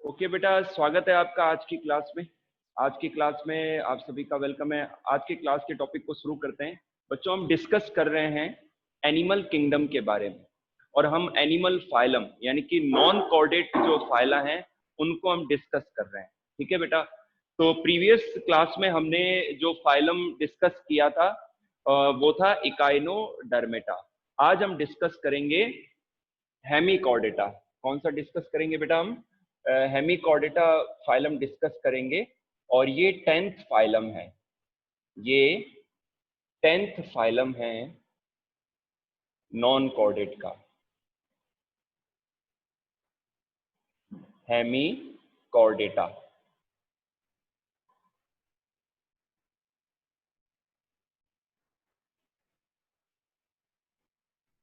Okay बेटा, स्वागत है आपका आज की क्लास में। आज की क्लास में आप सभी का वेलकम है। आज की क्लास के टॉपिक को शुरू करते हैं। बच्चों, हम डिस्कस कर रहे हैं एनिमल किंगडम के बारे में, और हम एनिमल फाइलम यानी कि नॉन कॉर्डेट जो फाइला हैं उनको हम डिस्कस कर रहे हैं। ठीक है बेटा। तो प्रीवियस क्लास में हमने जो फाइलम डिस्कस किया था वो था इकाइनोडर्मेटा। आज हम डिस्कस करेंगे हेमिकॉर्डेटा। कौन सा डिस्कस करेंगे बेटा? हम हेमिकॉर्डेटा फाइलम डिस्कस करेंगे, और ये 10th फाइलम है। ये 10th फाइलम है नॉन कॉर्डेट का, हेमिकॉर्डेटा।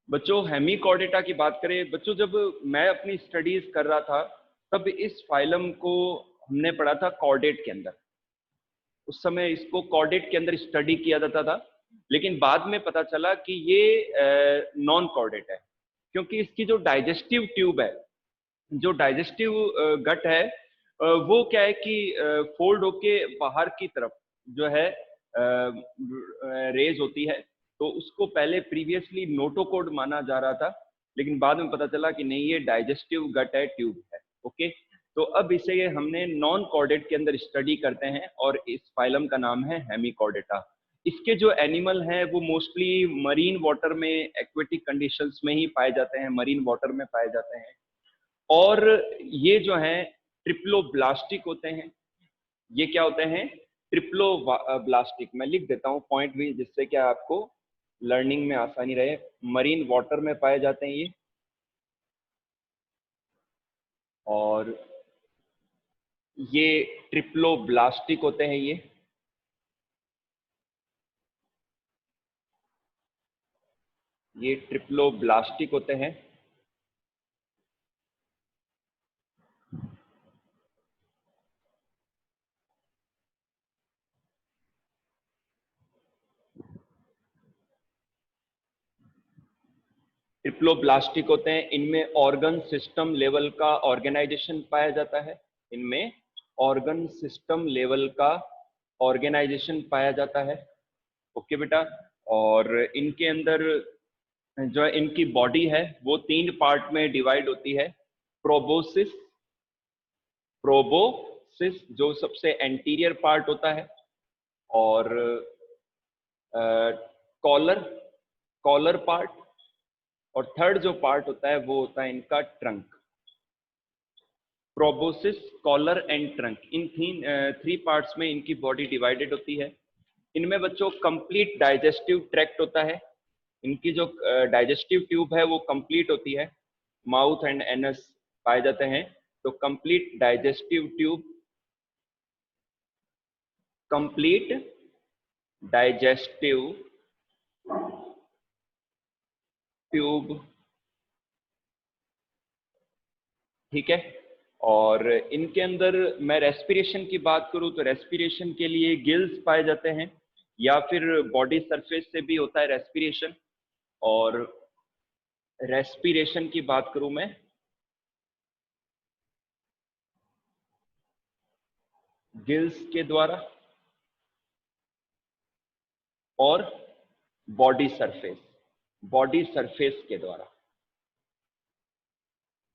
बच्चों, हेमिकॉर्डेटा की बात करें, बच्चों जब मैं अपनी स्टडीज कर रहा था तब इस फाइलम को हमने पढ़ा था कॉर्डेट के अंदर। उस समय इसको कॉर्डेट के अंदर स्टडी किया जाता था, लेकिन बाद में पता चला कि ये नॉन कॉर्डेट है, क्योंकि इसकी जो डाइजेस्टिव ट्यूब है, जो डाइजेस्टिव गट है, वो क्या है कि फोल्ड होके बाहर की तरफ जो है रेज होती है। तो उसको पहले प्रीवियसली नोटोकोड माना जा रहा था, लेकिन बाद में पता चला कि नहीं, ये डाइजेस्टिव गट है, ट्यूब है। ओके। तो अब इसे हमने नॉन कॉर्डेट के अंदर स्टडी करते हैं, और इस फाइलम का नाम है हेमिकॉर्डेटा। इसके जो एनिमल हैं वो मोस्टली मरीन वाटर में, एक्वेटिक कंडीशंस में ही पाए जाते हैं, मरीन वाटर में पाए जाते हैं। और ये जो हैं ट्रिप्लोब्लास्टिक होते हैं। ये क्या होते हैं? ट्रिप्लोब्लास्टिक। मैं लिख देता हूँ पॉइंट भी, जिससे क्या आपको लर्निंग में आसानी रहे। मरीन वाटर में पाए जाते हैं ये, और ये ट्रिप्लोब्लास्टिक होते हैं। ये ट्रिप्लोब्लास्टिक होते हैं। ट्रिप्लोब्लास्टिक होते हैं। इनमें ऑर्गन सिस्टम लेवल का ऑर्गेनाइजेशन पाया जाता है। इनमें ऑर्गन सिस्टम लेवल का ऑर्गेनाइजेशन पाया जाता है। ओके बेटा। और इनके अंदर जो है इनकी बॉडी है वो 3 पार्ट में डिवाइड होती है। प्रोबोसिस, प्रोबोसिस जो सबसे एंटीरियर पार्ट होता है, और कॉलर, कॉलर पार्ट, और थर्ड जो पार्ट होता है वो होता है इनका trunk. Proboscis, collar and trunk, इन 3 पार्ट्स में इनकी बॉडी डिवाइडेड होती है। इनमें बच्चों कंप्लीट डाइजेस्टिव ट्रैक्ट होता है। इनकी जो डाइजेस्टिव ट्यूब है वो कंप्लीट होती है। माउथ एंड एनस पाए जाते हैं। तो complete digestive tube, complete digestive tube. ठीक है। और इनके अंदर मैं रेस्पिरेशन की बात करूं तो रेस्पिरेशन के लिए गिल्स पाए जाते हैं, या फिर बॉडी सरफेस से भी होता है रेस्पिरेशन। और रेस्पिरेशन की बात करूं मैं, गिल्स के द्वारा और बॉडी सरफेस, बॉडी सरफेस के द्वारा।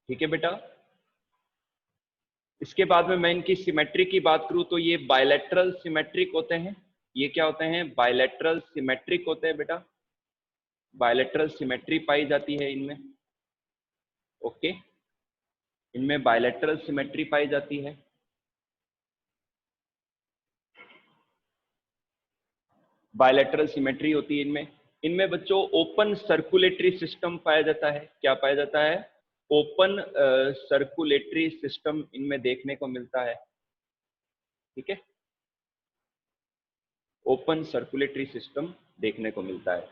ठीक है बेटा। इसके बाद में मैं इनकी सिमेट्री की बात करूं तो ये बायलैटरल सिमेट्रिक होते हैं। ये क्या होते हैं? बायलैटरल सिमेट्रिक होते हैं बेटा। बायलैटरल सिमेट्री पाई जाती है इनमें। ओके। इनमें बायलैटरल सिमेट्री पाई जाती है। बायलैटरल सिमेट्री होती है इनमें। इनमें बच्चों ओपन सर्कुलेटरी सिस्टम पाया जाता है। क्या पाया जाता है? ओपन सर्कुलेटरी सिस्टम इनमें देखने को मिलता है। ठीक है। ओपन सर्कुलेटरी सिस्टम देखने को मिलता है।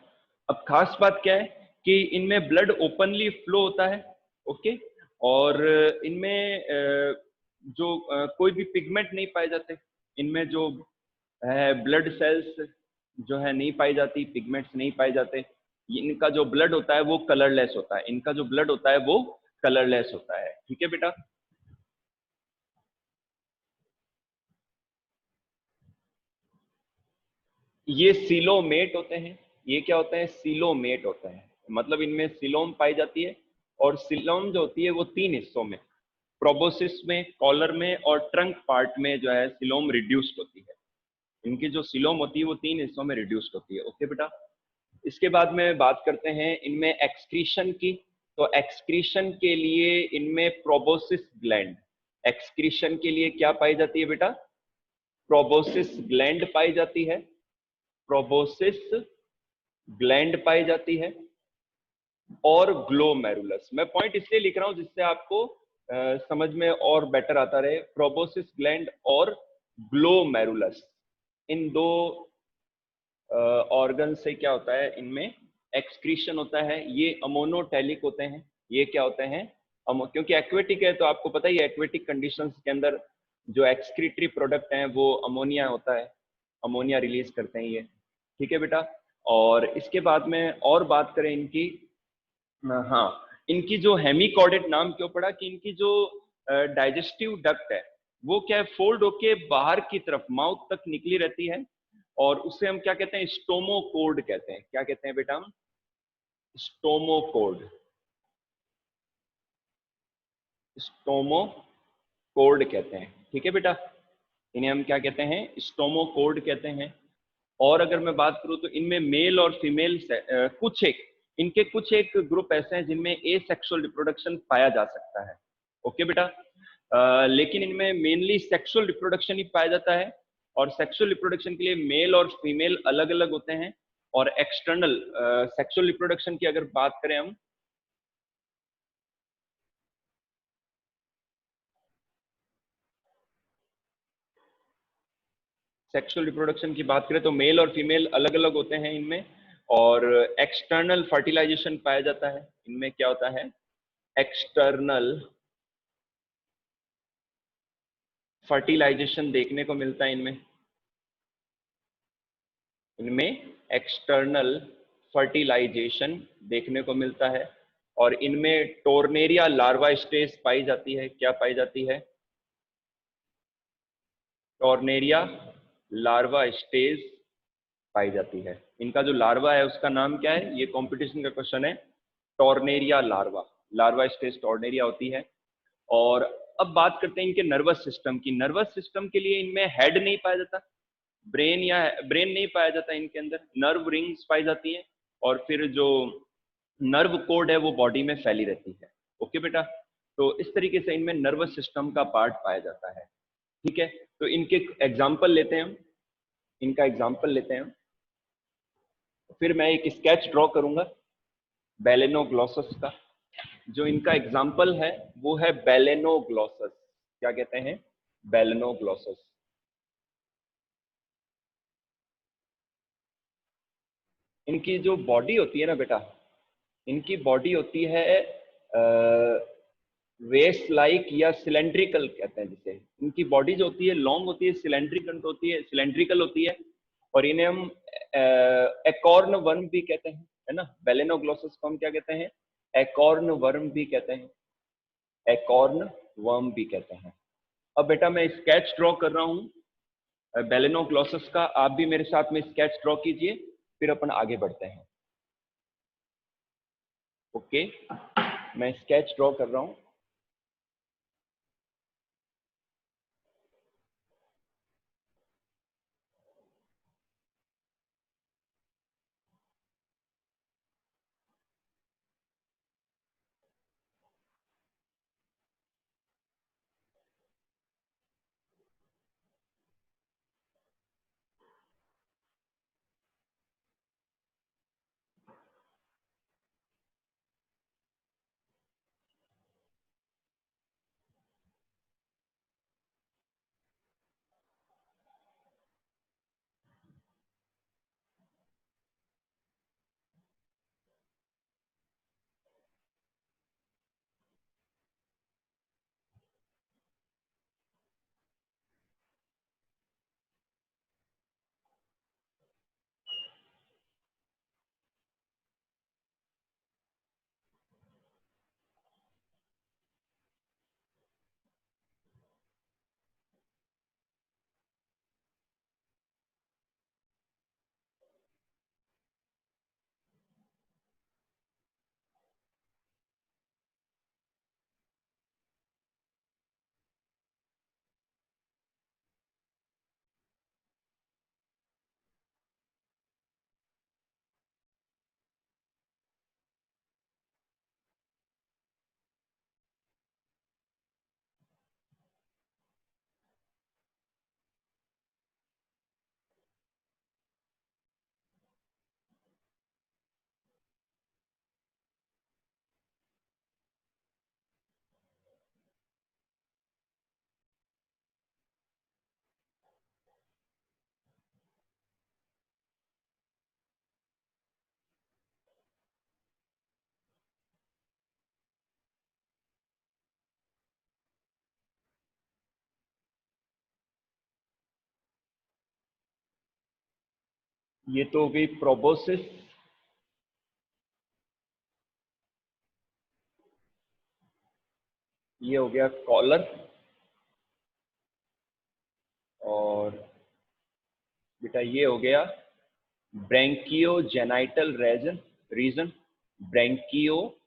अब खास बात क्या है कि इनमें ब्लड ओपनली फ्लो होता है। ओके। और इनमें जो कोई भी पिगमेंट नहीं पाए जाते। इनमें जो है ब्लड सेल्स जो है नहीं पाई जाती, पिगमेंट्स नहीं पाए जाते। इनका जो ब्लड होता है वो कलरलेस होता है। इनका जो ब्लड होता है वो कलरलेस होता है। ठीक है बेटा। ये सीलोमेट होते हैं। ये क्या होते हैं? सीलोमेट होते हैं, मतलब इनमें सीलोम पाई जाती है। और सीलोम जो होती है वो तीन हिस्सों में, प्रोबोसिस में, कॉलर में और ट्रंक पार्ट में जो है सीलोम रिड्यूस्ड होती है। इनकी जो सीलोम होती है वो तीन हिस्सों में रिड्यूस्ड होती है। ओके बेटा। इसके बाद में बात करते हैं इनमें एक्सक्रीशन की। तो एक्सक्रीशन के लिए इनमें प्रोबोसिस ग्लैंड, एक्सक्रीशन के लिए क्या पाई जाती है बेटा? प्रोबोसिस ग्लैंड पाई जाती है। प्रोबोसिस ग्लैंड पाई जाती है और ग्लोमेरुलस। मैं पॉइंट इसलिए लिख रहा हूं जिससे आपको समझ में और बेटर आता रहे। प्रोबोसिस ग्लैंड और ग्लोमेरुलस, इन दो ऑर्गन से क्या होता है, इनमें एक्सक्रीशन होता है। ये अमोनोटेलिक होते हैं। ये क्या होते हैं? क्योंकि एक्वेटिक है तो आपको पता ही है, एक्वेटिक कंडीशंस के अंदर जो एक्सक्रीटरी प्रोडक्ट हैं वो अमोनिया होता है, अमोनिया रिलीज करते हैं ये। ठीक है बेटा। और इसके बाद में और बात करें इनकी, हाँ, इनकी जो हेमिकॉर्डेट नाम क्यों पड़ा कि इनकी जो डाइजेस्टिव डक्ट है वो क्या है, फोल्ड होके बाहर की तरफ माउथ तक निकली रहती है। और उससे हम क्या कहते हैं? स्टोमोकोड कहते हैं। क्या कहते हैं बेटा हम? स्टोमोकोड। स्टोमोकोड कहते हैं। ठीक है बेटा। इन्हें हम क्या कहते हैं? स्टोमोकोड कहते हैं। और अगर मैं बात करूं तो इनमें मेल और फीमेल कुछ एक, इनके कुछ एक ग्रुप ऐसे हैं जिनमें ए सेक्सुअल रिप्रोडक्शन पाया जा सकता है। ओके बेटा। लेकिन इनमें मेनली सेक्सुअल रिप्रोडक्शन ही पाया जाता है। और सेक्सुअल रिप्रोडक्शन के लिए मेल और फीमेल अलग अलग होते हैं। और एक्सटर्नल सेक्सुअल रिप्रोडक्शन की अगर बात करें हम, सेक्सुअल रिप्रोडक्शन की बात करें तो मेल और फीमेल अलग अलग होते हैं इनमें। और एक्सटर्नल फर्टिलाइजेशन पाया जाता है इनमें। क्या होता है? एक्सटर्नल फर्टिलाइजेशन देखने को मिलता है इनमें। इनमें एक्सटर्नल फर्टिलाइजेशन देखने को मिलता है। और इनमें टोर्नेरिया लार्वा स्टेज पाई जाती है। क्या पाई जाती है? टोर्नेरिया लार्वा स्टेज पाई जाती है। इनका जो लार्वा है उसका नाम क्या है? ये कंपटीशन का क्वेश्चन है। Tornaria larva, larva stage tornaria होती है। और अब बात करते हैं इनके नर्वस सिस्टम की। नर्वस सिस्टम के लिए इनमें हेड नहीं पाया जाता, ब्रेन या ब्रेन नहीं पाया जाता इनके अंदर, नर्व रिंग्स पाई जाती हैं। और फिर जो नर्व कोड है वो बॉडी में फैली रहती है। ओके बेटा। तो इस तरीके से इनमें नर्वस सिस्टम का पार्ट पाया जाता है। ठीक है। तो इनके एग्जाम्पल लेते हैं हम, इनका एग्जाम्पल लेते हैं हम। फिर मैं एक स्केच ड्रॉ करूंगा बेलेनोग्लोसस का। जो इनका एग्जाम्पल है वो है बेलेनोग्लोसस। क्या कहते हैं? बेलेनोग्लोसस। इनकी जो बॉडी होती है ना बेटा, इनकी बॉडी होती है वेस्ट लाइक या सिलेंड्रिकल कहते हैं जिसे। इनकी बॉडी जो होती है लॉन्ग होती है, सिलेंड्रिकल होती है, सिलेंड्रिकल होती है। और इन्हें हम एकॉर्न वर्म भी कहते हैं, है ना। बेलेनोग्लोसस को हम क्या कहते हैं? एकॉर्न वर्म भी कहते हैं, एकॉर्न वर्म भी कहते हैं। अब बेटा मैं स्केच ड्रॉ कर रहा हूँ बेलेनोग्लोसस का, आप भी मेरे साथ में स्केच ड्रॉ कीजिए, फिर अपन आगे बढ़ते हैं। ओके, मैं स्केच ड्रॉ कर रहा हूँ। ये तो हो गई प्रोबोसिस, ये हो गया कॉलर, और बेटा ये हो गया ब्रैंकियोजेनाइटल रीजन, ब्रैंकियोजेनाइटल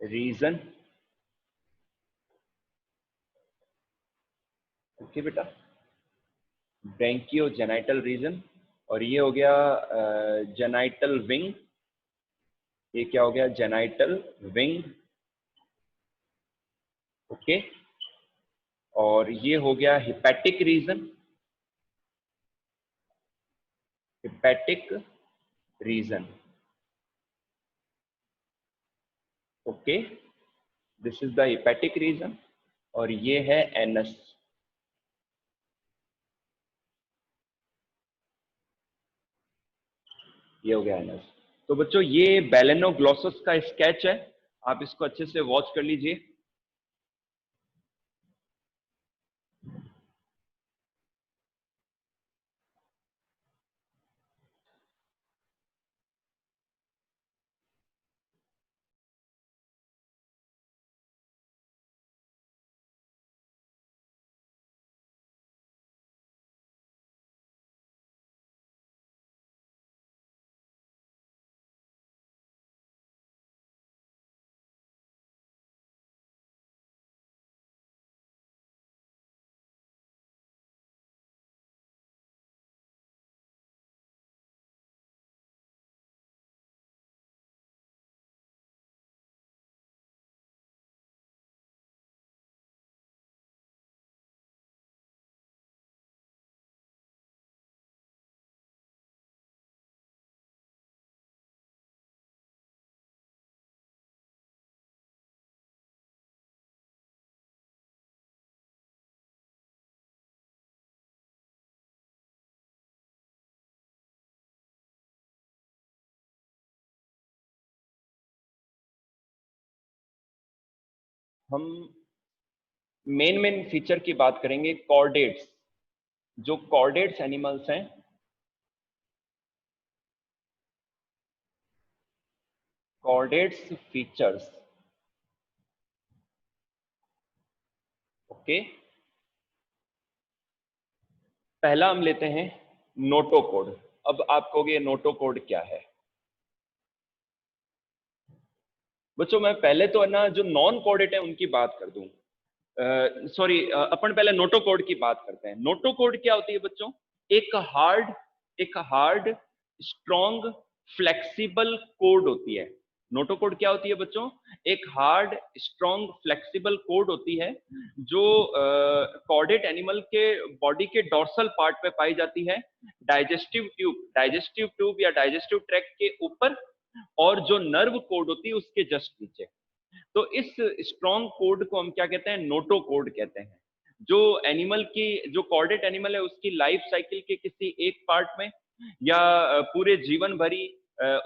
रीजन। ओके बेटा, ब्रैंकियोजेनाइटल रीजन। और ये हो गया जेनाइटल विंग, ये क्या हो गया, जेनाइटल विंग। ओके, और ये हो गया hepatic region, hepatic region. Okay, this is the hepatic region. और ये है एनस, ये हो गया एनस। तो बच्चों ये बैलेनोग्लोसस का स्केच है, आप इसको अच्छे से वॉच कर लीजिए। हम मेन फीचर की बात करेंगे, कॉर्डेट्स। जो कॉर्डेट्स एनिमल्स हैं, कॉर्डेट्स फीचर्स। ओके, पहला हम लेते हैं नोटोकोड। अब आप कहोगे नोटोकोड क्या है। बच्चों मैं पहले तो है ना जो नॉन कोडेट है उनकी बात कर दूं, सॉरी, अपन पहले नोटोकोड की बात करते हैं। नोटोकोड क्या होती है बच्चों, एक हार्ड एक हार्ड स्ट्रॉन्ग फ्लेक्सिबल कोड होती है। नोटोकोड क्या होती है बच्चों, एक हार्ड स्ट्रॉन्ग फ्लेक्सिबल कोड होती है, जो कॉर्डेट एनिमल के बॉडी के डोर्सल पार्ट पे पाई जाती है, डाइजेस्टिव ट्यूब या डाइजेस्टिव ट्रैक्ट के ऊपर, और जो नर्व कोड होती है उसके जस्ट नीचे। तो इस स्ट्रॉन्ग कोड को हम क्या कहते हैं, नोटो कोड कहते हैं। जो एनिमल की, जो कॉर्डेट एनिमल है उसकी लाइफ साइकिल के किसी एक पार्ट में या पूरे जीवन भरी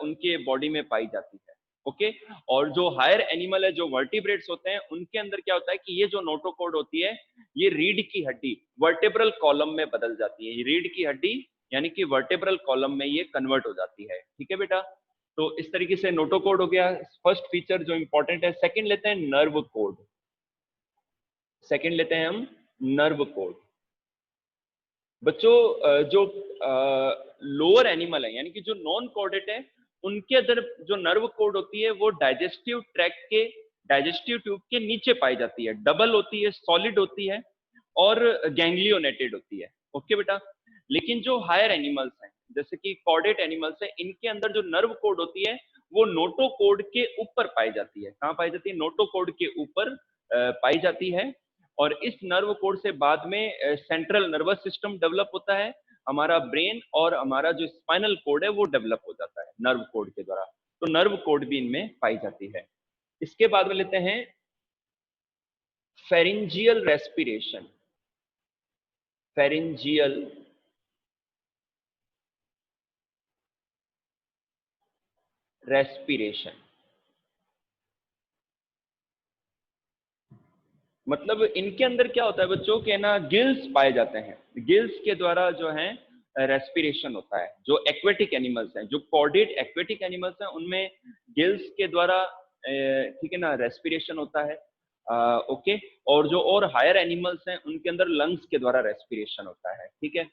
उनके बॉडी में पाई जाती है। ओके, और जो हायर एनिमल है, जो वर्टिब्रेट्स होते हैं, उनके अंदर क्या होता है कि ये जो नोटोकोड होती है, ये रीढ़ की हड्डी वर्टेब्रल कॉलम में बदल जाती है। ये रीढ़ की हड्डी यानी कि वर्टेब्रल कॉलम में ये कन्वर्ट हो जाती है। ठीक है बेटा, तो इस तरीके से नोटोकोड हो गया फर्स्ट फीचर जो इंपॉर्टेंट है। सेकंड लेते हैं नर्व कोड, सेकंड लेते हैं हम नर्व कोड। बच्चों जो लोअर एनिमल है यानी कि जो नॉन कॉर्डेट है, उनके अंदर जो नर्व कोड होती है वो डाइजेस्टिव ट्रैक्ट के, डाइजेस्टिव ट्यूब के नीचे पाई जाती है, डबल होती है, सॉलिड होती है, और गैंग्लियोनेटेड होती है। ओके बेटा, लेकिन जो हायर एनिमल्स हैं जैसे कि कॉर्डेट एनिमल्स है, इनके अंदर जो नर्व कोड होती है वो नोटो कोड के ऊपर पाई जाती है। कहाँ पाई जाती है, नोटो कोड के ऊपर पाई जाती है। और इस नर्व कोड से बाद में सेंट्रल नर्वस सिस्टम डेवलप होता है, हमारा ब्रेन और हमारा जो स्पाइनल कोड है वो डेवलप हो जाता है नर्व कोड के द्वारा। तो नर्व कोड भी इनमें पाई जाती है। इसके बाद में लेते हैं फेरिंजियल रेस्पिरेशन, फेरिंजियल रेस्पिरेशन। मतलब इनके अंदर क्या होता है बच्चों के ना, गिल्स पाए जाते हैं, गिल्स के द्वारा जो है रेस्पिरेशन होता है। जो एक्वेटिक एनिमल्स हैं, जो कॉर्डेट एक्वेटिक एनिमल्स हैं, उनमें गिल्स के द्वारा ठीक है ना रेस्पिरेशन होता है। ओके। और जो और हायर एनिमल्स हैं उनके अंदर लंग्स के द्वारा रेस्पिरेशन होता है। ठीक है।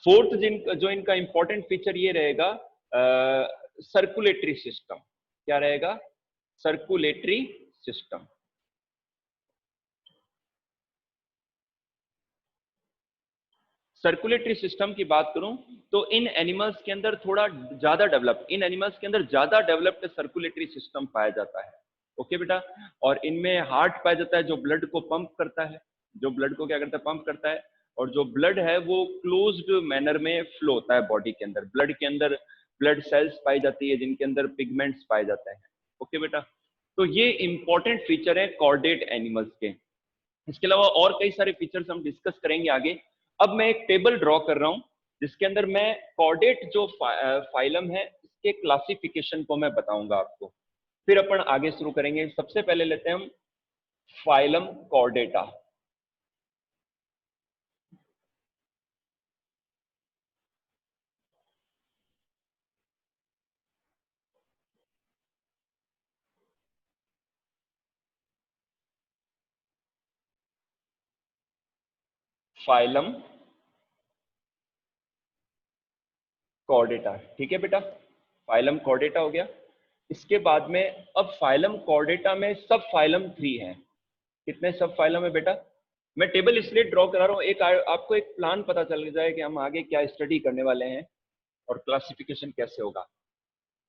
फोर्थ जो इनका इंपॉर्टेंट फीचर ये रहेगा, सर्कुलेटरी सिस्टम। क्या रहेगा? Circulatory system. सर्कुलेटरी सिस्टम की बात करूं तो इन एनिमल्स के अंदर थोड़ा ज्यादा डेवलप इन एनिमल्स के अंदर ज्यादा डेवलप्ड सर्कुलेटरी सिस्टम पाया जाता है। ओके बेटा। और इनमें हार्ट पाया जाता है जो ब्लड को पंप करता है, जो ब्लड को क्या करता है, पंप करता है। और जो ब्लड है वो क्लोज्ड मैनर में फ्लो होता है बॉडी के अंदर। ब्लड के अंदर ब्लड सेल्स पाई जाती है जिनके अंदर पिगमेंट्स पाए जाते हैं। ओके बेटा। तो ये इंपॉर्टेंट फीचर है कॉर्डेट एनिमल्स के। इसके अलावा और कई सारे फीचर्स हम डिस्कस करेंगे आगे। अब मैं एक टेबल ड्रॉ कर रहा हूं जिसके अंदर मैं कॉर्डेट जो फाइलम है इसके क्लासिफिकेशन को मैं बताऊंगा आपको। फिर अपन आगे शुरू करेंगे। सबसे पहले लेते हैं हम फाइलम कॉर्डेटा। फाइलम कॉर्डेटा, ठीक है बेटा। फाइलम कॉर्डेटा हो गया। इसके बाद में अब फाइलम कॉर्डेटा में सब फाइलम 3 हैं। कितने सब फाइलम है बेटा? मैं टेबल इसलिए ड्रॉ करा रहा हूँ, एक आपको एक प्लान पता चल जाए कि हम आगे क्या स्टडी करने वाले हैं और क्लासिफिकेशन कैसे होगा।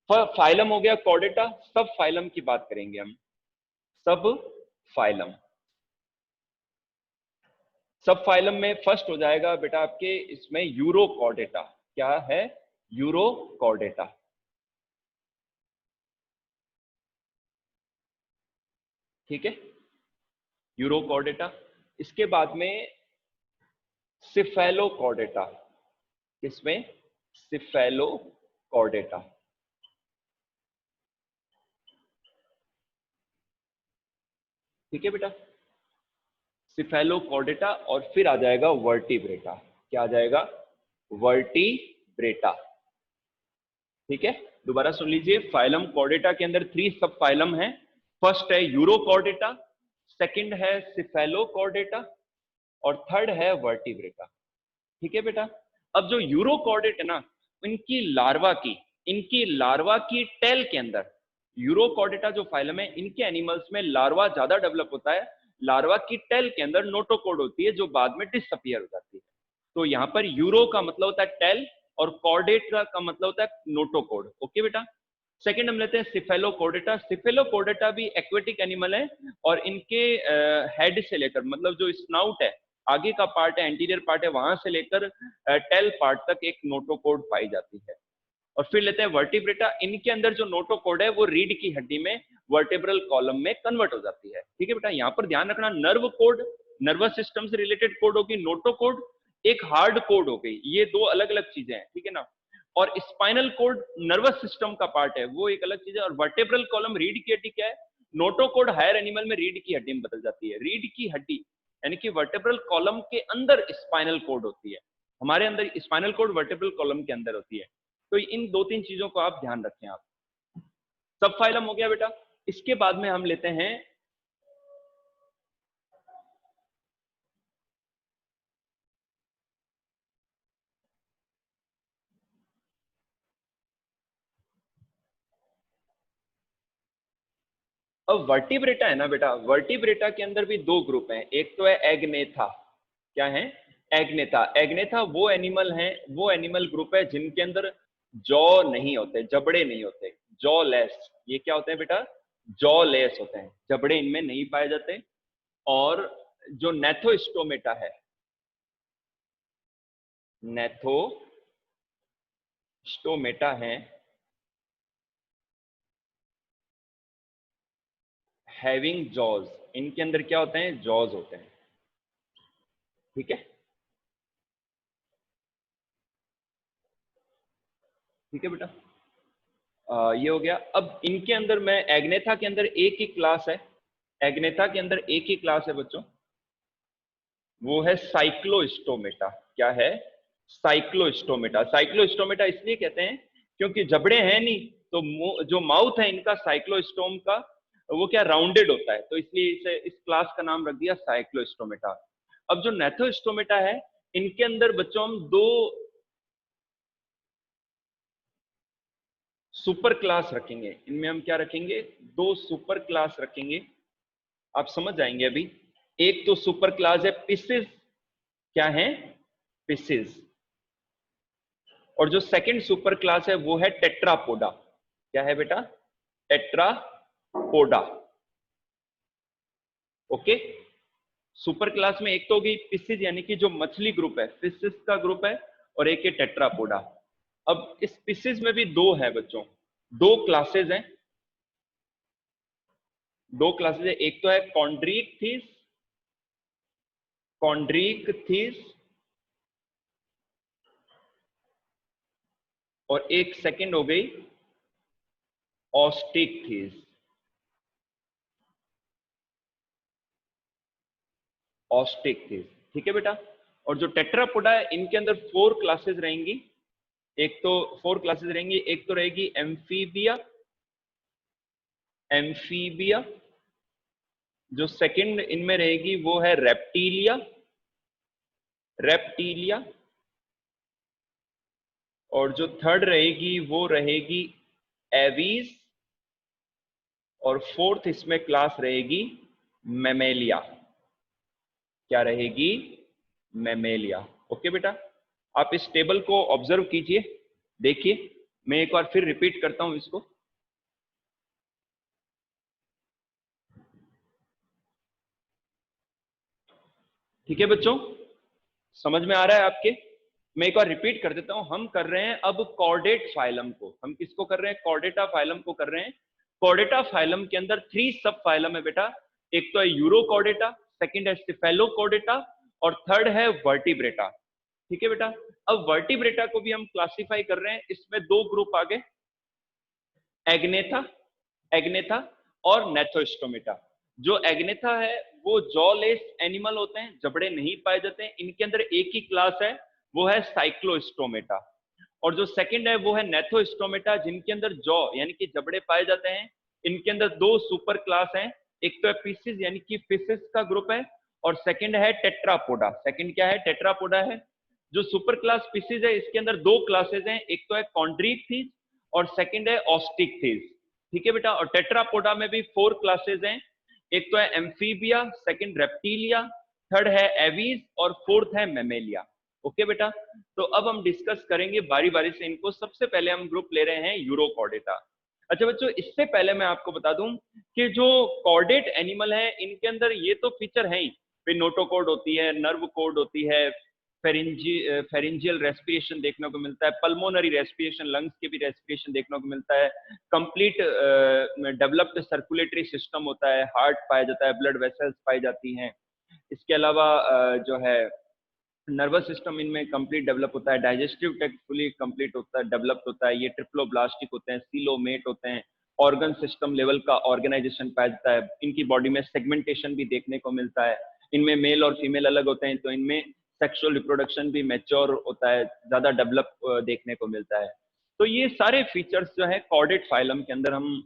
फाइलम हो गया कॉर्डेटा। सब फाइलम की बात करेंगे हम। सब फाइलम। सब फाइलम में फर्स्ट हो जाएगा बेटा आपके इसमें यूरोकॉर्डेटा। क्या है? यूरोकॉर्डेटा। ठीक है, यूरोकॉर्डेटा। इसके बाद में सिफेलोकॉर्डेटा। किसमें? सिफेलोकॉर्डेटा। ठीक है बेटा, सिफेलोकॉर्डेटा। और फिर आ जाएगा वर्टिब्रेटा। क्या आ जाएगा? वर्टिब्रेटा। ठीक है, दोबारा सुन लीजिए। फाइलम कॉर्डेटा के अंदर 3 सब फाइलम है। फर्स्ट है यूरोकॉर्डेटा, सेकंड है सिफेलोकॉर्डेटा, और थर्ड है वर्टिब्रेटा। ठीक है बेटा। अब जो यूरोकॉर्डेट है ना, इनकी लार्वा की टेल के अंदर, यूरोकॉर्डेटा जो फाइलम है इनके एनिमल्स में लार्वा ज्यादा डेवलप होता है। लार्वा की टेल के अंदर नोटोकोड होती है जो बाद में डिसअपियर हो जाती है। तो यहाँ पर यूरो का मतलब होता है टेल, और कॉर्डेट का मतलब होता है नोटोकोड। ओके बेटा। सेकंड हम लेते हैं सिफेलोकॉर्डेटा। सिफेलोकॉर्डेटा भी एक्वेटिक एनिमल है, और इनके हेड से लेकर, मतलब जो स्नाउट है, आगे का पार्ट है, एंटीरियर पार्ट है, वहां से लेकर टेल पार्ट तक एक नोटोकोड पाई जाती है। और फिर लेते हैं वर्टिब्रेटा। इनके अंदर जो नोटोकोड है वो रीढ़ की हड्डी में वर्टेब्रल कॉलम में कन्वर्ट हो जाती है। ठीक है बेटा, यहाँ पर ध्यान रखना, नर्व कोड, नर्वस सिस्टम से रिलेटेड कोड होगी, नोटोकोड एक हार्ड कोड हो गई, ये दो अलग अलग चीजें हैं। ठीक है ना। और स्पाइनल कोड नर्वस सिस्टम का पार्ट है, वो एक अलग चीज है। और वर्टेब्रल कॉलम रीढ़ की हड्डी क्या है? नोटोकोड हायर एनिमल में रीढ़ की हड्डी में बदल जाती है। रीढ़ की हड्डी यानी कि वर्टेब्रल कॉलम के अंदर स्पाइनल कोड होती है। हमारे अंदर स्पाइनल कोड वर्टेब्रल कॉलम के अंदर होती है। तो इन 2-3 चीजों को आप ध्यान रखें। आप सब फाइलम हो गया बेटा। इसके बाद में हम लेते हैं अब वर्टिब्रेटा है ना बेटा, वर्टिब्रेटा के अंदर भी 2 ग्रुप हैं। एक तो है एग्नेथा। क्या है? एग्नेथा। एग्नेथा वो एनिमल है, वो एनिमल ग्रुप है जिनके अंदर जॉ नहीं होते, जबड़े नहीं होते, जॉ लेस। ये क्या होते हैं बेटा? जॉ लेस होते हैं, जबड़े इनमें नहीं पाए जाते। और जो नेथोस्टोमेटा है, नेथोस्टोमेटा है, हैविंग जॉज, इनके अंदर क्या होते हैं? जॉज होते हैं। ठीक है, ठीक है बेटा। ये हो गया। अब इनके अंदर मैं एग्नेथा के अंदर एक ही क्लास है, एग्नेथा के अंदर एक ही क्लास है बच्चों, वो है साइक्लोस्टोमेटा। क्या है? साइक्लोस्टोमेटा। साइक्लोस्टोमेटा इसलिए कहते हैं क्योंकि जबड़े हैं नहीं, तो जो माउथ है इनका साइक्लोस्टोम का, वो क्या राउंडेड होता है, तो इसलिए इसे इस क्लास का नाम रख दिया साइक्लोस्टोमेटा। अब जो नेथोस्टोमेटा है, इनके अंदर बच्चों हम दो सुपर क्लास रखेंगे। इनमें हम क्या रखेंगे? दो सुपर क्लास रखेंगे, आप समझ जाएंगे अभी। एक तो सुपर क्लास है पिसिस। क्या है? पिसिस। और जो सेकंड सुपर क्लास है वो है टेट्रापोडा। क्या है बेटा? टेट्रापोडा। ओके। सुपर क्लास में एक तो होगी पिसिस यानी कि जो मछली ग्रुप है, पिसिस का ग्रुप है, और एक है टेट्रापोडा। अब इस पिसिस में भी दो है बच्चों, दो क्लासेस हैं। दो क्लासेस है, एक तो है कॉन्ड्रीकथीस, कॉन्ड्रीकथीस, और एक सेकंड हो गई ऑस्टिकथीस। ऑस्टिकथीस। ठीक है बेटा। और जो टेट्रापोडा है इनके अंदर फोर क्लासेस रहेंगी। एक तो फोर क्लासेस रहेंगी, एक तो रहेगी एम्फीबिया। एम्फीबिया। जो सेकंड इनमें रहेगी वो है रेप्टीलिया। रेप्टीलिया। और जो थर्ड रहेगी वो रहेगी एवीज। और फोर्थ इसमें क्लास रहेगी मेमेलिया। क्या रहेगी? मेमेलिया। ओके बेटा। आप इस टेबल को ऑब्जर्व कीजिए, देखिए। मैं एक बार फिर रिपीट करता हूं इसको। ठीक है बच्चों, समझ में आ रहा है आपके? मैं एक बार रिपीट कर देता हूं। हम कर रहे हैं अब कॉर्डेट फाइलम को। हम किसको कर रहे हैं? कॉर्डेटा फाइलम को कर रहे हैं। कॉर्डेटा फाइलम के अंदर थ्री सब फाइलम है बेटा। एक तो है यूरोकॉर्डेटा, सेकंड है सिफेलोकॉर्डेटा, और थर्ड है वर्टिब्रेटा। ठीक है बेटा। अब वर्टिब्रेटा को भी हम क्लासिफाई कर रहे हैं। इसमें दो ग्रुप आ गए, एग्नेथा, एग्नेथा और नेथोस्टोमेटा। जो एग्नेथा है वो जॉलेस एनिमल होते हैं, जबड़े नहीं पाए जाते हैं। इनके अंदर एक ही क्लास है, वो है साइक्लोस्टोमेटा। और जो सेकंड है वो है नेथोस्टोमेटा, जिनके अंदर जॉ यानी कि जबड़े पाए जाते हैं। इनके अंदर दो सुपर क्लास हैं, एक तो है पिसिस यानी कि फिशिस का ग्रुप है, और सेकंड है टेट्रापोडा। सेकंड क्या है? टेट्रापोडा है। जो सुपर क्लास पिसिस है इसके अंदर दो क्लासेस हैं, एक तो है कॉन्ड्रीकथीस और सेकंड है ऑस्टिकथीस। ठीक है बेटा। और टेट्रापोडा में भी फोर क्लासेस हैं, एक तो है एम्फीबिया, सेकंड रेप्टीलिया, थर्ड है एवीज, और फोर्थ है मेमेलिया। ओके बेटा। तो अब हम डिस्कस करेंगे बारी बारी से इनको। सबसे पहले हम ग्रुप ले रहे हैं यूरोकॉर्डेटा। अच्छा बच्चों, इससे पहले मैं आपको बता दूं कि जो कॉर्डेट एनिमल है इनके अंदर ये तो फीचर है ही, फिर नोटोकॉर्ड होती है, नर्व कॉर्ड होती है, फेरिंजियल रेस्पिरेशन देखने को मिलता है, पल्मोनरी रेस्पिरेशन, लंग्स के भी रेस्पिरेशन देखने को मिलता है, कंप्लीट डेवलप्ड सर्कुलेटरी सिस्टम होता है, हार्ट पाया जाता है, ब्लड वेसल्स पाई जाती हैं। इसके अलावा जो है नर्वस सिस्टम इनमें कंप्लीट डेवलप होता है, डाइजेस्टिव ट्रैक्ट फुली कंप्लीट होता है, डेवलप होता है, ये ट्रिप्लोब्लास्टिक होते हैं, सीलोमेट होते हैं, ऑर्गन सिस्टम लेवल का ऑर्गेनाइजेशन पाया जाता है। इनकी बॉडी में सेगमेंटेशन भी देखने को मिलता है। इनमें मेल और फीमेल अलग होते हैं, तो इनमें सेक्सुअल रिप्रोडक्शन भी मैच्योर होता है, ज्यादा डेवलप देखने को मिलता है। तो ये सारे फीचर्स जो है कॉर्डेट फाइलम के अंदर हम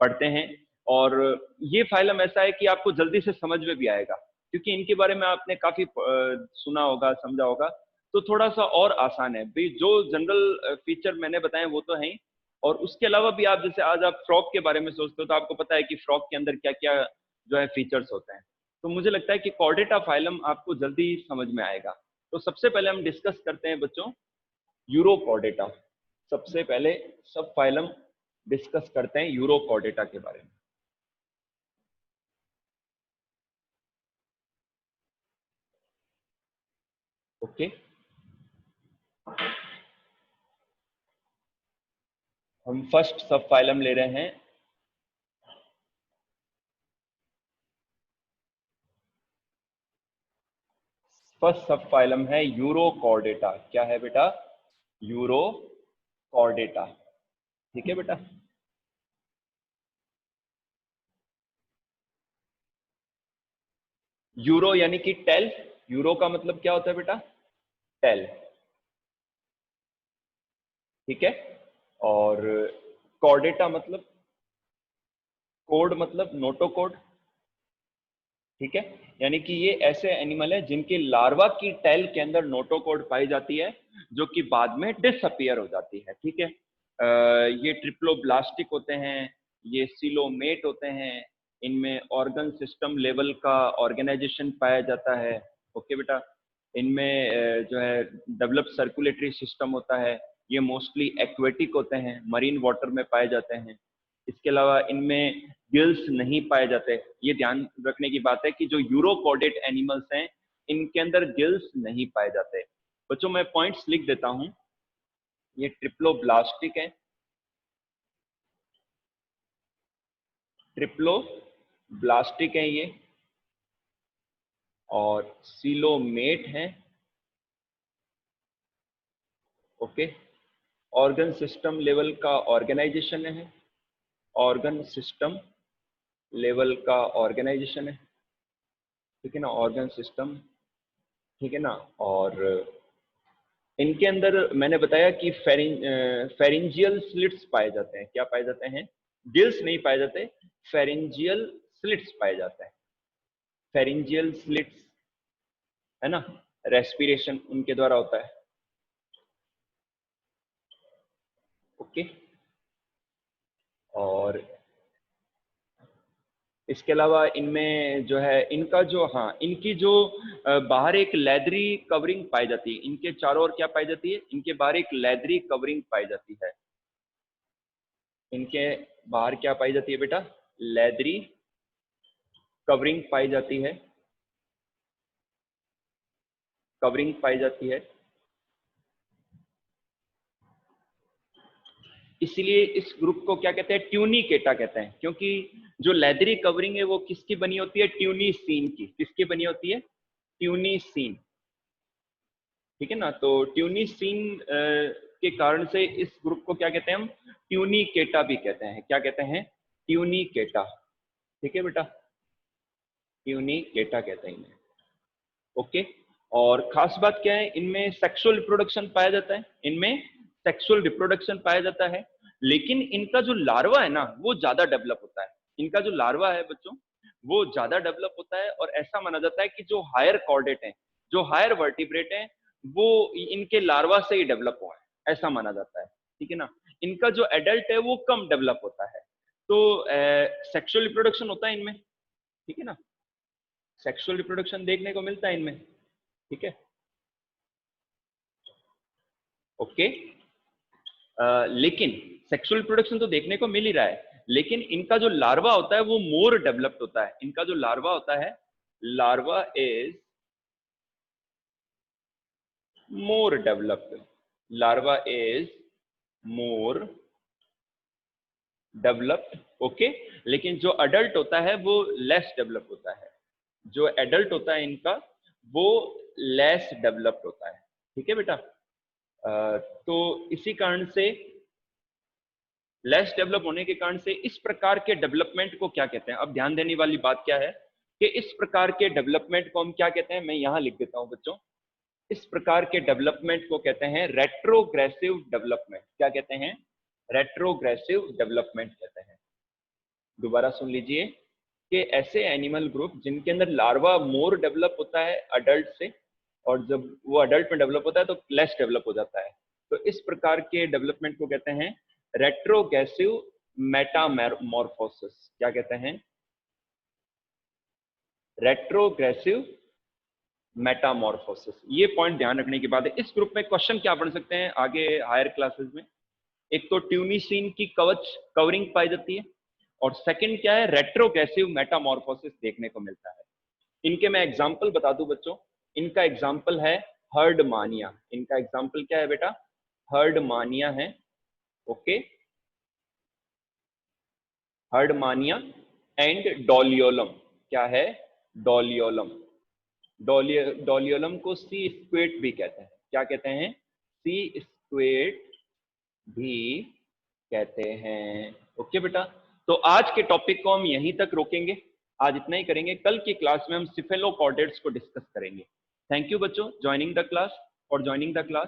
पढ़ते हैं। और ये फाइलम ऐसा है कि आपको जल्दी से समझ में भी आएगा, क्योंकि इनके बारे में आपने काफी सुना होगा, समझा होगा, तो थोड़ा सा और आसान है भाई। जो जनरल फीचर मैंने बताए वो तो हैं ही, और उसके अलावा भी आप जैसे आज आप फ्रॉक के बारे में सोचते हो तो आपको पता है कि फ्रॉक के अंदर क्या क्या जो है फीचर्स होते हैं। तो मुझे लगता है कि कॉर्डेटा फाइलम आपको जल्दी समझ में आएगा। तो सबसे पहले हम डिस्कस करते हैं बच्चों यूरोकॉर्डेटा। सबसे पहले सब फाइलम डिस्कस करते हैं यूरोकॉर्डेटा के बारे में। ओके। हम फर्स्ट सब फाइलम ले रहे हैं, फर्स्ट सब फाइलम है यूरोकॉर्डेटा। क्या है बेटा? यूरोकॉर्डेटा। ठीक है बेटा। यूरो यानी कि 12, यूरो का मतलब क्या होता है बेटा? टेल, ठीक है। और कॉर्डेटा मतलब, कोड मतलब नोटो कोड, ठीक है। यानी कि ये ऐसे एनिमल है जिनके लार्वा की टेल के अंदर नोटोकोड पाई जाती है, जो कि बाद में डिसअपियर हो जाती है, ठीक है। ये ट्रिप्लोब्लास्टिक होते हैं, ये सिलोमेट होते हैं, इनमें ऑर्गन सिस्टम लेवल का ऑर्गेनाइजेशन पाया जाता है, ओके बेटा। इनमें जो है डेवलप सर्कुलेटरी सिस्टम होता है। ये मोस्टली एक्वेटिक होते हैं, मरीन वाटर में पाए जाते हैं। इसके अलावा इनमें गिल्स नहीं पाए जाते। ये ध्यान रखने की बात है कि जो यूरोकॉडेट एनिमल्स हैं, इनके अंदर गिल्स नहीं पाए जाते। बच्चों मैं पॉइंट्स लिख देता हूं। ये ट्रिप्लोब्लास्टिक है, ट्रिप्लोब्लास्टिक है ये, और सीलोमेट है, ओके। ऑर्गन सिस्टम लेवल का ऑर्गेनाइजेशन है, ऑर्गन सिस्टम लेवल का ऑर्गेनाइजेशन है, ठीक है ना, ऑर्गन सिस्टम, ठीक है ना। और इनके अंदर मैंने बताया कि फेरिंजियल स्लिट्स पाए जाते हैं। क्या पाए जाते हैं? गिल्स नहीं पाए जाते, फेरिंजियल स्लिट्स पाए जाते हैं। फेरिंजियल स्लिट्स, है ना, रेस्पिरेशन उनके द्वारा होता है, ओके। और इसके अलावा इनमें जो है इनका जो, हाँ, इनकी जो बाहर एक लेदरी कवरिंग पाई जाती है। इनके चारों ओर क्या पाई जाती है? इनके बाहर एक लेदरी कवरिंग पाई जाती है। इनके बाहर क्या पाई जाती है बेटा? लेदरी कवरिंग पाई जाती है, कवरिंग पाई जाती है। इसलिए इस ग्रुप को क्या कहते हैं? ट्यूनिकेटा कहते हैं, क्योंकि जो लेदरी कवरिंग है वो किसकी बनी होती है? ट्यूनिसीन की। किसकी बनी होती है? ट्यूनिसीन, ठीक है ना। तो ट्यूनिसीन के कारण से इस ग्रुप को क्या कहते हैं हम? ट्यूनिकेटा भी कहते हैं। क्या कहते हैं? ट्यूनिकेटा, ठीक है बेटा, ट्यूनिकेटा कहते हैं इन्हें, ओके। और खास बात क्या है? इनमें सेक्सुअल रिप्रोडक्शन पाया जाता है, इनमें सेक्सुअल रिप्रोडक्शन पाया जाता है। लेकिन इनका जो लार्वा है ना, वो ज्यादा डेवलप होता है। इनका जो लार्वा है बच्चों, वो ज्यादा डेवलप होता है। और ऐसा माना जाता है कि जो हायर कॉर्डेट हैं, जो हायर वर्टिब्रेट हैं, वो इनके लार्वा से ही डेवलप हुआ है, ऐसा माना जाता है, ठीक है ना। इनका जो एडल्ट है वो कम डेवलप होता है। तो सेक्सुअल रिप्रोडक्शन होता है इनमें, ठीक है ना, सेक्सुअल रिप्रोडक्शन देखने को मिलता है इनमें, ठीक है, ओके। लेकिन सेक्सुअल रिप्रोडक्शन तो देखने को मिल ही रहा है, लेकिन इनका जो लार्वा होता है वो मोर डेवलप्ड होता है। इनका जो लार्वा होता है, larva is more developed, larva is more developed, okay. लेकिन जो अडल्ट होता है वो लेस डेवलप होता है। जो एडल्ट होता है इनका, वो लेस डेवलप्ड होता है, ठीक है बेटा। तो इसी कारण से, लेस डेवलप होने के कारण से, इस प्रकार के डेवलपमेंट को क्या कहते हैं? अब ध्यान देने वाली बात क्या है कि इस प्रकार के डेवलपमेंट को हम क्या कहते हैं? मैं यहां लिख देता हूं बच्चों। इस प्रकार के डेवलपमेंट को कहते हैं रेट्रोग्रेसिव डेवलपमेंट। क्या कहते हैं? रेट्रोग्रेसिव डेवलपमेंट कहते हैं। दोबारा सुन लीजिए कि ऐसे एनिमल ग्रुप जिनके अंदर लार्वा मोर डेवलप होता है अडल्ट से, और जब वो अडल्ट में डेवलप होता है तो लेस डेवलप हो जाता है। तो इस प्रकार के डेवलपमेंट को कहते हैं रेट्रोग्रेसिव मेटामॉर्फोसिस। क्या कहते हैं? Retrogressive Metamorphosis. ये पॉइंट ध्यान रखने की बात है। इस ग्रुप में क्वेश्चन क्या पढ़ सकते हैं आगे हायर क्लासेस में? एक तो ट्यूनिसीन की कवरिंग पाई जाती है, और सेकंड क्या है? रेट्रोग्रेसिव मेटामॉर्फोसिस देखने को मिलता है। इनके मैं एग्जांपल बता दूं बच्चों। इनका एग्जांपल है हर्डमानिया। इनका एग्जांपल क्या है बेटा? हर्डमानिया है, ओके, हर्डमानिया एंड डोलियोलम। क्या है? डोलियोलम। डोलियोलम को सी स्क्वेट भी कहते हैं। क्या कहते हैं? सी स्क्वेट भी कहते हैं, ओके बेटा। तो आज के टॉपिक को हम यहीं तक रोकेंगे, आज इतना ही करेंगे। कल की क्लास में हम सिफेलोकॉर्डेट्स को डिस्कस करेंगे। थैंक यू बच्चों, joining the class, for joining the class.